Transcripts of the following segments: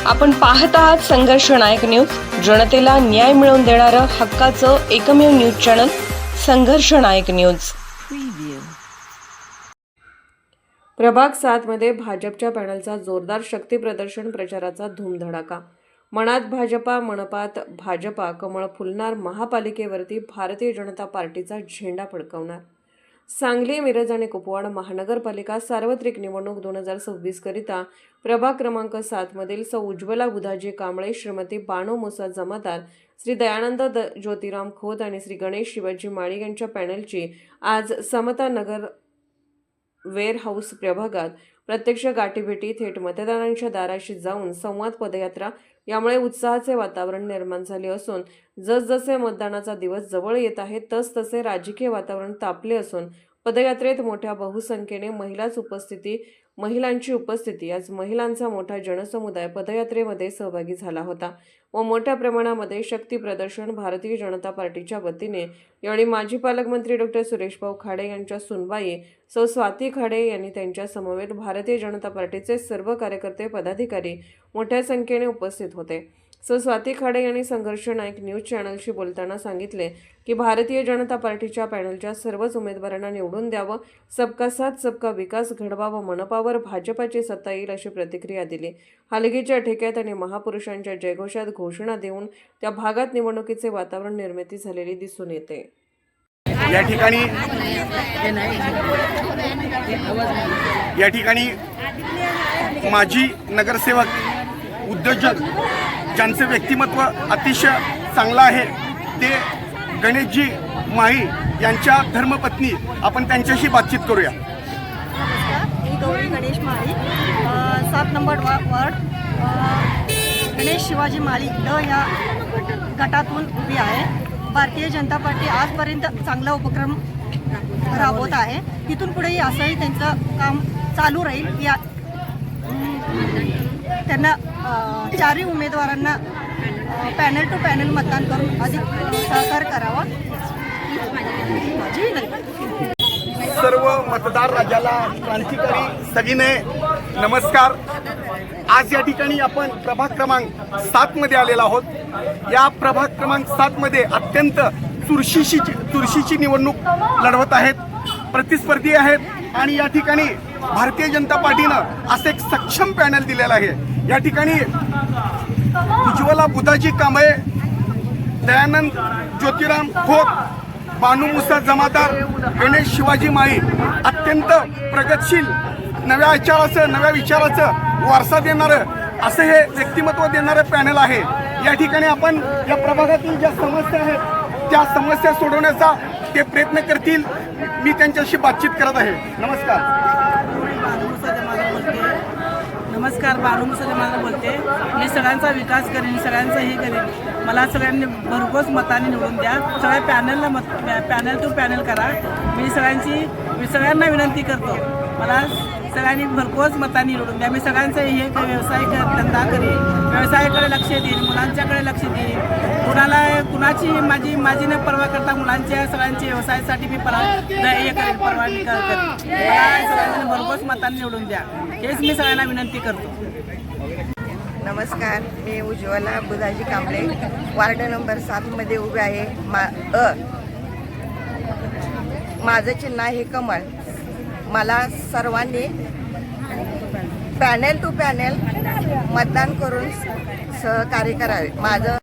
आपण पाहत आहात संघर्ष नायक न्यूज, जनतेला न्याय मिळवून देणारं हक्काचं एकमेव न्यूज चॅनल संघर्ष नायक न्यूज। प्रभाग 7 मध्ये भाजपच्या पॅनलचा जोरदार शक्ती प्रदर्शन, प्रचाराचा धूमधडाका। मनात भाजपा, मनपात भाजपा, कमळ फुलणार, महापालिकेवरती भारतीय जनता पार्टीचा झेंडा फडकवणार। सांगली, मिरज आणि कुपवाड महानगरपालिका सार्वत्रिक निवडणूक 2026 करिता प्रभाग क्रमांक 7 मधील सौ उज्ज्वला बुधाजी कांबळे, श्रीमती बानो मुसा जमादार, श्री दयानंद ज्योतिराम खोत आणि श्री गणेश शिवाजी माळी यांच्या पॅनलची आज समता नगर वेअर हाऊस प्रभागात प्रत्यक्ष गाठीभेटी, थेट मतदारांच्या दाराशी जाऊन संवाद पदयात्रा यामुळे उत्साहाचे वातावरण निर्माण झाले असून जसजसे मतदानाचा दिवस जवळ येत आहे तसतसे राजकीय वातावरण तापले असून पदयात्रेत मोठ्या बहुसंख्येने महिलांची उपस्थिती आज महिलांचा मोठा जनसमुदाय पदयात्रेमध्ये सहभागी झाला होता व मोठ्या प्रमाणामध्ये शक्ती प्रदर्शन भारतीय जनता पार्टीच्या वतीने यावेळी माजी पालकमंत्री डॉक्टर सुरेशभाऊ खाडे यांच्या सुनबाई सौ स्वाती खाडे यांनी त्यांच्या समवेत भारतीय जनता पार्टीचे सर्व कार्यकर्ते पदाधिकारी मोठ्या संख्येने उपस्थित होते। सौ स्वाती खाडे यांनी संघर्ष नायक न्यूज चॅनलशी बोलताना सांगितले की भारतीय जनता पार्टीच्या पॅनलच्या सर्वच उमेदवारांना निवडून द्यावं, सबका साथ सबका विकास घडवावा, मनपावर भाजपाची सत्ता येईल अशी प्रतिक्रिया दिली। हलगीच्या ठेक्यात आणि महापुरुषांच्या जयघोषात घोषणा देऊन त्या भागात निवडणुकीचे वातावरण निर्मिती झालेली दिसून येते। या ठिकाणी माजी नगरसेवक, उद्योजक ज्यांचे व्यक्तिमत्व अतिशय चांगलं आहे ते गणेशजी माळी यांच्या धर्मपत्नी, आपण त्यांच्याशी बातचीत करूया। मी गौरी गणेश माळी, 7 नंबर वार्ड, गणेश शिवाजी माळी या गटातून उभी आहे। भारतीय जनता पार्टी आजपर्यंत चांगला उपक्रम राबवत आहे, तिथून पुढेही असंही त्यांचं काम चालू राहील। या त्यांना चारही उमेदवारांना पॅनल टू पॅनल मतदान करून अधिक सहकार करावा। सर्व मतदार राजाला, क्रांतिकारी सगीने नमस्कार। आज या ठिकाणी आपण प्रभाग क्रमांक 7 मध्ये आलेलो आहोत। या प्रभाग क्रमांक 7 मध्ये अत्यंत चुरशीची निवडणूक लढवत आहेत, प्रतिस्पर्धी आहेत आणि या ठिकाणी भारतीय जनता पार्टीनं असं एक सक्षम पॅनल दिलेलं आहे। या ठिकाणी उज्ज्वला बुधाजी कांबळे, दयानंद ज्योतिराम खोत, बानो मुसा जमादार, गणेश शिवाजी माळी अत्यंत प्रगतशील, नव्या विचाराचं वारसा देणारं असं हे व्यक्तिमत्व देणारं पॅनल आहे। या ठिकाणी आपण या प्रभागातील ज्या समस्या आहेत त्या समस्या सोडवण्याचा ते प्रयत्न करतील। मी त्यांच्याशी बातचीत करत आहे। नमस्कार, बानो मुसा जमादार बोलते। मी सगळ्यांचा विकास करेन, सगळ्यांचं हे करेन। मला सगळ्यांनी भरघोस मताने निवडून द्या। सगळ्या पॅनल टू पॅनल करा। मी सगळ्यांना विनंती करतो, मला सगळ्यांनी भरघोस मताने निवडून द्या। मी सगळ्यांचं हे व्यवसाय धंदा करेन, व्यवसायाकडे लक्ष देईन, मुलांच्याकडे लक्ष देईन। कुणाची माझी न परवा करता मुलांच्या सगळ्यांच्या व्यवसायासाठी मी परवानगी करेन। मला सगळ्यांना भरघोस मताने निवडून द्या, हेच मी सगळ्यांना विनंती करतो। नमस्कार, मी उज्ज्वला बुधाजी कांबळे, वार्ड नंबर 7 मध्ये उभे आहे। माझं चिन्ह आहे कमळ। मला सर्वांनी पॅनल टू पॅनल मतदान करून सहकार्य करावे। माझं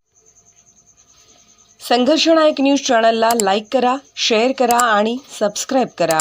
संघर्ष नायक न्यूज चॅनलला लाईक करा, शेअर करा आणि सबस्क्राईब करा।